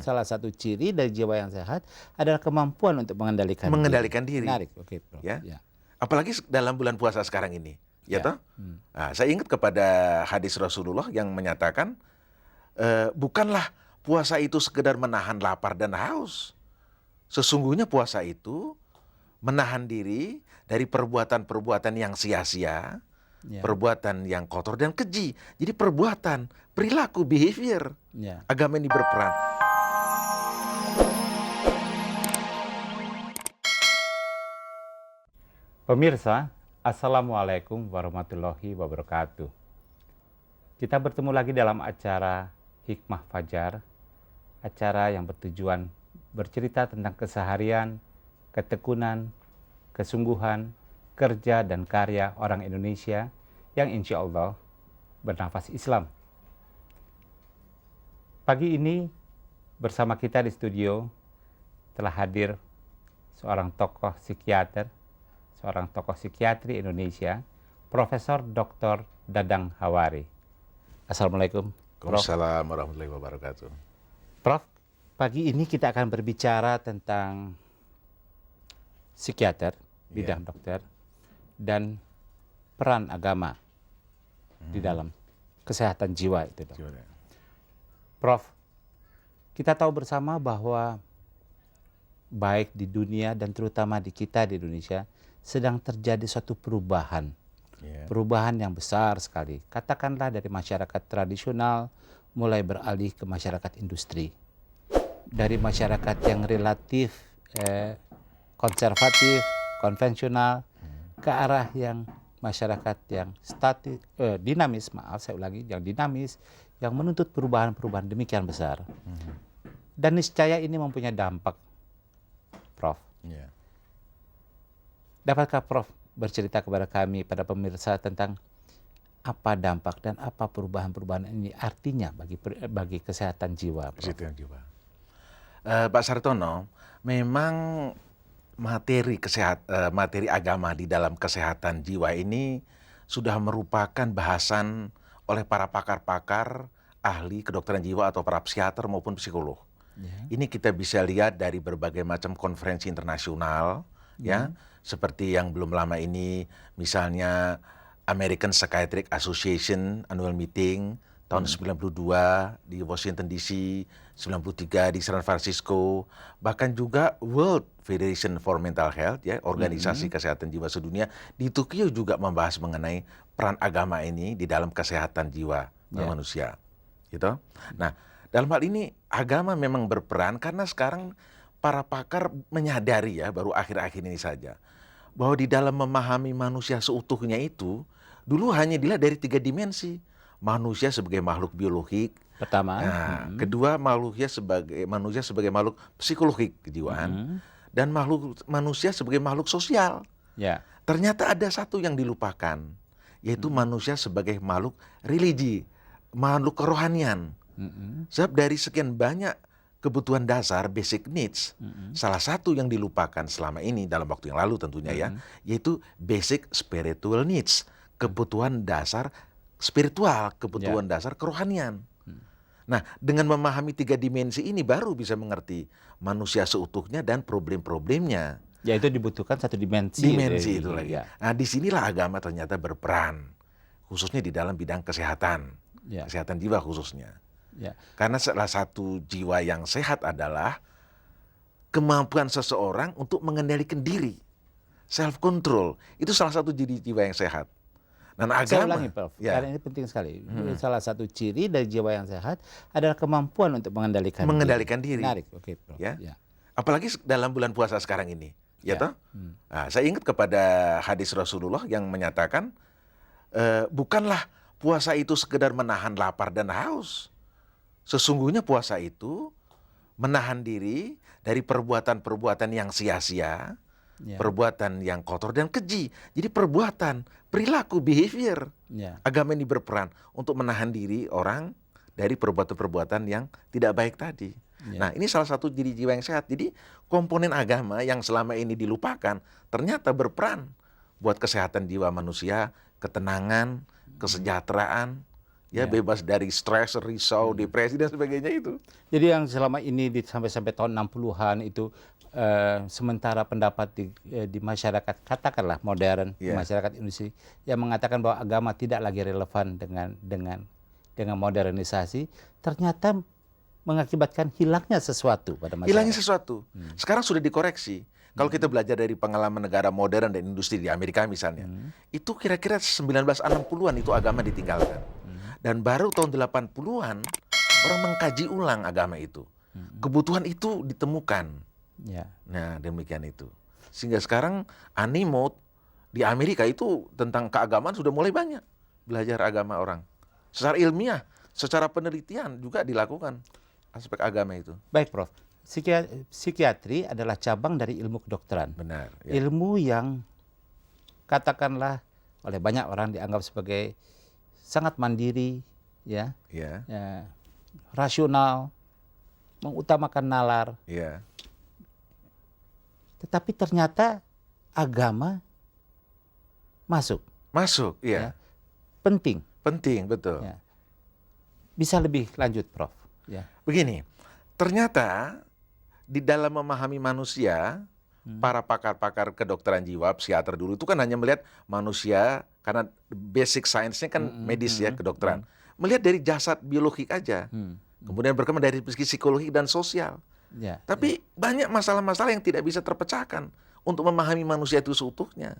salah satu ciri dari jiwa yang sehat adalah kemampuan untuk mengendalikan diri. Menarik, oke, Prof. Ya. Ya. Apalagi dalam bulan puasa sekarang ini, ya toh? Nah, saya ingat kepada hadis Rasulullah yang menyatakan bukanlah puasa itu sekedar menahan lapar dan haus. Sesungguhnya puasa itu menahan diri dari perbuatan-perbuatan yang sia-sia, perbuatan yang kotor dan keji. Jadi perbuatan, perilaku, behavior. Agama ini berperan. Pemirsa, Assalamualaikum warahmatullahi wabarakatuh. Kita bertemu lagi dalam acara Hikmah Fajar, acara yang bertujuan bercerita tentang keseharian, ketekunan, kesungguhan, kerja dan karya orang Indonesia yang insya Allah bernafas Islam. Pagi ini bersama kita di studio telah hadir seorang tokoh psikiater, seorang tokoh psikiatri Indonesia, Profesor Dr. Dadang Hawari. Assalamualaikum, Prof. Waalaikumsalam warahmatullahi wabarakatuh. Prof, pagi ini kita akan berbicara tentang psikiater, bidang dokter, dan peran agama di dalam kesehatan jiwa itu, Dok. Prof, kita tahu bersama bahwa baik di dunia dan terutama di kita di Indonesia sedang terjadi suatu perubahan. Perubahan yang besar sekali. Katakanlah dari masyarakat tradisional mulai beralih ke masyarakat industri. Dari masyarakat yang relatif konservatif, konvensional, ke arah yang masyarakat yang statis, dinamis, yang dinamis, yang menuntut perubahan-perubahan demikian besar. Dan niscaya ini mempunyai dampak, Prof. Dapatkah Prof bercerita kepada kami, pada pemirsa, tentang apa dampak dan apa perubahan-perubahan ini artinya bagi kesehatan jiwa, Prof? Kesehatan jiwa. Pak Sartono, memang materi agama di dalam kesehatan jiwa ini sudah merupakan bahasan oleh para pakar-pakar, ahli kedokteran jiwa atau para psikiater maupun psikolog. Ini kita bisa lihat dari berbagai macam konferensi internasional, seperti yang belum lama ini, misalnya American Psychiatric Association Annual Meeting tahun 92 di Washington DC, 93 di San Francisco, bahkan juga World Federation for Mental Health, organisasi kesehatan jiwa sedunia, di Tokyo juga membahas mengenai peran agama ini di dalam kesehatan jiwa manusia. Gitu. Nah, dalam hal ini agama memang berperan karena sekarang para pakar menyadari baru akhir-akhir ini saja, bahwa di dalam memahami manusia seutuhnya itu, dulu hanya dilihat dari 3 dimensi. Manusia sebagai makhluk biologik. Pertama. Kedua, manusia sebagai makhluk psikologik kejiwaan. Dan manusia sebagai makhluk sosial. Ternyata ada satu yang dilupakan, yaitu manusia sebagai makhluk religi, makhluk kerohanian. Sebab dari sekian banyak kebutuhan dasar, basic needs, salah satu yang dilupakan selama ini dalam waktu yang lalu tentunya yaitu basic spiritual needs, kebutuhan dasar spiritual, kebutuhan dasar kerohanian. Nah, dengan memahami 3 dimensi ini baru bisa mengerti manusia seutuhnya dan problem-problemnya. Yaitu dibutuhkan satu dimensi. Dimensi itu lagi. Nah, disinilah agama ternyata berperan, khususnya di dalam bidang kesehatan, kesehatan jiwa khususnya. Karena salah satu jiwa yang sehat adalah kemampuan seseorang untuk mengendalikan diri, self control. Itu salah satu jiwa yang sehat. Dan agama, saya ulangi, Prof, karena ini penting sekali. Salah satu ciri dari jiwa yang sehat adalah kemampuan untuk mengendalikan diri. Menarik, oke, Prof. Apalagi dalam bulan puasa sekarang ini, toh? Nah, saya ingat kepada hadis Rasulullah yang menyatakan bukanlah puasa itu sekedar menahan lapar dan haus. Sesungguhnya puasa itu menahan diri dari perbuatan-perbuatan yang sia-sia, perbuatan yang kotor dan keji. Jadi perbuatan, perilaku, behavior. Agama ini berperan untuk menahan diri orang dari perbuatan-perbuatan yang tidak baik tadi. Nah, ini salah satu ciri jiwa yang sehat. Jadi komponen agama yang selama ini dilupakan ternyata berperan buat kesehatan jiwa manusia, ketenangan, kesejahteraan, ya bebas dari stres, risau, depresi dan sebagainya itu. Jadi yang selama ini sampai tahun 60-an itu sementara pendapat di masyarakat katakanlah modern, di masyarakat Indonesia yang mengatakan bahwa agama tidak lagi relevan dengan modernisasi, ternyata mengakibatkan hilangnya sesuatu pada masyarakat. Hilangnya sesuatu. Sekarang sudah dikoreksi. Kalau kita belajar dari pengalaman negara modern dan industri di Amerika misalnya, itu kira-kira 1960-an itu agama ditinggalkan. Dan baru tahun 80-an orang mengkaji ulang agama itu. Kebutuhan itu ditemukan. Ya. Nah, demikian itu. Sehingga sekarang animo di Amerika itu tentang keagamaan sudah mulai banyak belajar agama orang. Secara ilmiah, secara penelitian juga dilakukan aspek agama itu. Baik, Prof. Psikiatri adalah cabang dari ilmu kedokteran. Benar. Ya. Ilmu yang katakanlah oleh banyak orang dianggap sebagai sangat mandiri, ya, Ya. rasional, mengutamakan nalar. Ya. Tetapi ternyata agama masuk. Masuk, iya. Ya. Penting. Penting, betul. Ya. Bisa lebih lanjut, Prof. Ya. Begini, ternyata di dalam memahami manusia, para pakar-pakar kedokteran jiwa, psikiater dulu itu kan hanya melihat manusia, karena basic science-nya kan medis ya, kedokteran. Melihat dari jasad biologik aja. Kemudian berkembang dari psikologi dan sosial. Ya. Tapi banyak masalah-masalah yang tidak bisa terpecahkan untuk memahami manusia itu seutuhnya.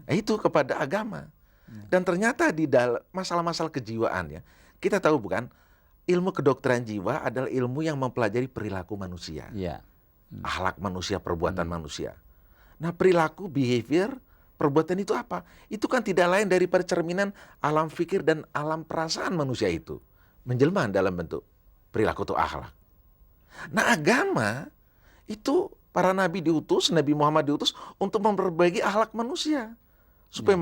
Nah, itu kepada agama. Dan ternyata di dalam masalah-masalah kejiwaan ya, kita tahu bukan, ilmu kedokteran jiwa adalah ilmu yang mempelajari perilaku manusia. Ya. Akhlak manusia, perbuatan manusia. Nah, perilaku, behavior, perbuatan itu apa? Itu kan tidak lain daripada cerminan alam fikir dan alam perasaan manusia itu. Menjelma dalam bentuk perilaku atau akhlak. Nah, agama itu para nabi diutus, Nabi Muhammad diutus untuk memperbaiki akhlak manusia. Supaya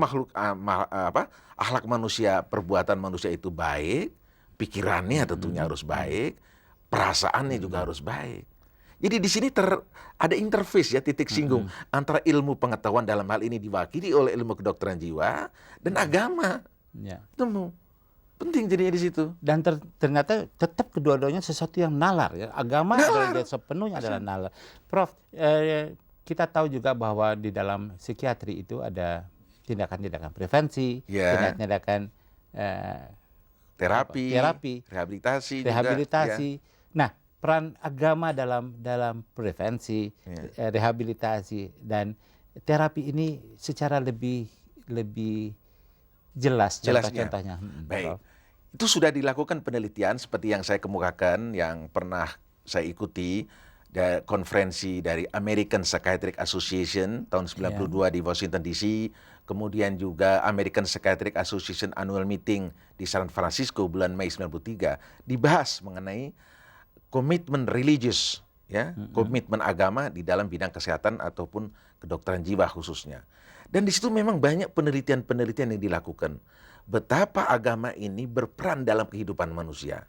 akhlak manusia, perbuatan manusia itu baik, pikirannya tentunya harus baik, perasaannya juga harus baik. Jadi di sini ada interface ya, titik singgung antara ilmu pengetahuan dalam hal ini diwakili oleh ilmu kedokteran jiwa dan agama. Ya. Temu. Penting jadinya di situ. Dan ternyata tetap kedua-duanya sesuatu yang nalar ya. Agama adalah sepenuhnya adalah nalar. Prof, kita tahu juga bahwa di dalam psikiatri itu ada tindakan-tindakan prevensi, tindakan-tindakan terapi, rehabilitasi. Ya. Nah, peran agama dalam prevensi, rehabilitasi dan terapi ini secara lebih jelas contoh-contohnya. Baik. Itu sudah dilakukan penelitian seperti yang saya kemukakan, yang pernah saya ikuti konferensi dari American Psychiatric Association tahun 92 di Washington DC, kemudian juga American Psychiatric Association Annual Meeting di San Francisco bulan Mei 93, dibahas mengenai komitmen religius, ya, komitmen agama di dalam bidang kesehatan ataupun kedokteran jiwa khususnya. Dan di situ memang banyak penelitian-penelitian yang dilakukan. Betapa agama ini berperan dalam kehidupan manusia.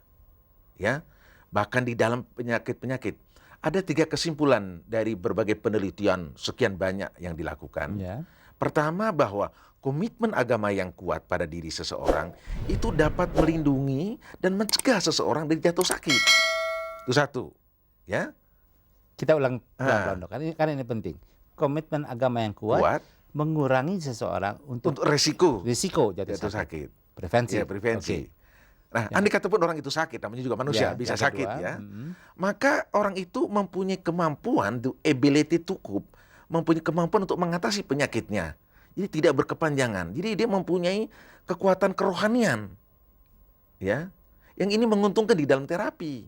Ya, bahkan di dalam penyakit-penyakit. Ada 3 kesimpulan dari berbagai penelitian sekian banyak yang dilakukan. Ya. Pertama, bahwa komitmen agama yang kuat pada diri seseorang itu dapat melindungi dan mencegah seseorang dari jatuh sakit. Itu satu, ya. Kita ulang pelan-pelan, karena ini penting. Komitmen agama yang kuat mengurangi seseorang untuk risiko jatuh sakit. Prevensi. Ya, prevensi. Okay. Nah, andai kata pun orang itu sakit, namanya juga manusia, bisa sakit ya. Maka orang itu mempunyai kemampuan, ability to cope, mempunyai kemampuan untuk mengatasi penyakitnya. Jadi tidak berkepanjangan. Jadi dia mempunyai kekuatan kerohanian. Ya. Yang ini menguntungkan di dalam terapi.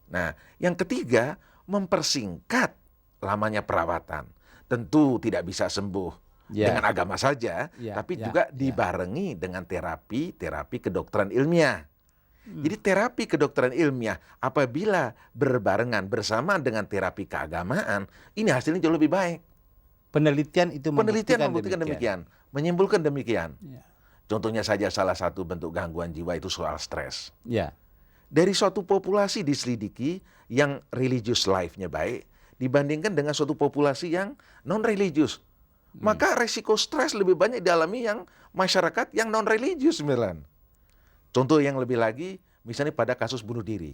Nah, yang ketiga, mempersingkat lamanya perawatan. Tentu tidak bisa sembuh dengan agama saja, tapi juga dibarengi dengan terapi kedokteran ilmiah. Jadi terapi kedokteran ilmiah apabila berbarengan bersama dengan terapi keagamaan, ini hasilnya jauh lebih baik. Penelitian membuktikan demikian, menyimpulkan demikian. Contohnya saja salah satu bentuk gangguan jiwa itu soal stres. Dari suatu populasi diselidiki yang religious life-nya baik, dibandingkan dengan suatu populasi yang non-religius. Maka resiko stres lebih banyak dialami yang masyarakat yang non-religius. Contoh yang lebih lagi, misalnya pada kasus bunuh diri.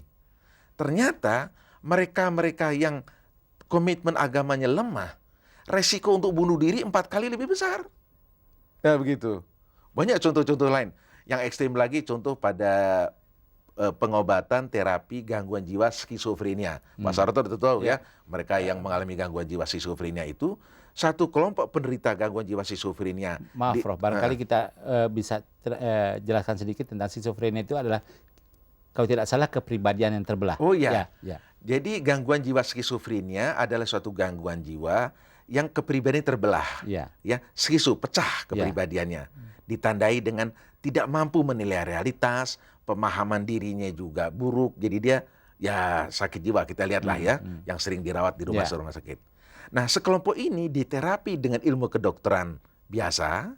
Ternyata mereka-mereka yang komitmen agamanya lemah, resiko untuk bunuh diri 4 kali lebih besar. Ya begitu. Banyak contoh-contoh lain. Yang ekstrim lagi contoh pada pengobatan terapi gangguan jiwa skizofrenia. Pak Sarto itu tahu ya, mereka yang mengalami gangguan jiwa skizofrenia itu satu kelompok penderita gangguan jiwa skizofrenia. Maaf, Prof. Barangkali kita bisa jelaskan sedikit tentang skizofrenia itu adalah kalau tidak salah kepribadian yang terbelah. Oh iya. Ya. Jadi gangguan jiwa skizofrenia adalah suatu gangguan jiwa yang kepribadian terbelah. Ya. Ya, skizo, pecah kepribadiannya. Ditandai dengan tidak mampu menilai realitas, pemahaman dirinya juga buruk. Jadi dia ya sakit jiwa, kita lihatlah ya, yang sering dirawat di rumah sakit. Nah, sekelompok ini diterapi dengan ilmu kedokteran biasa,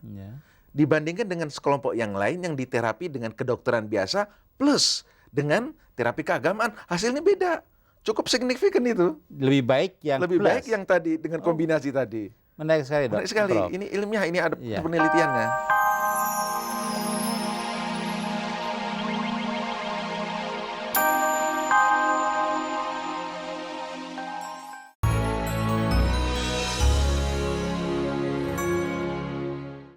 dibandingkan dengan sekelompok yang lain yang diterapi dengan kedokteran biasa plus dengan terapi keagamaan, hasilnya beda. Cukup signifikan itu. Lebih baik yang baik yang tadi dengan kombinasi tadi. Menarik sekali, Dok. Menarik sekali. Prof. Ini ilmiah, ini ada penelitiannya.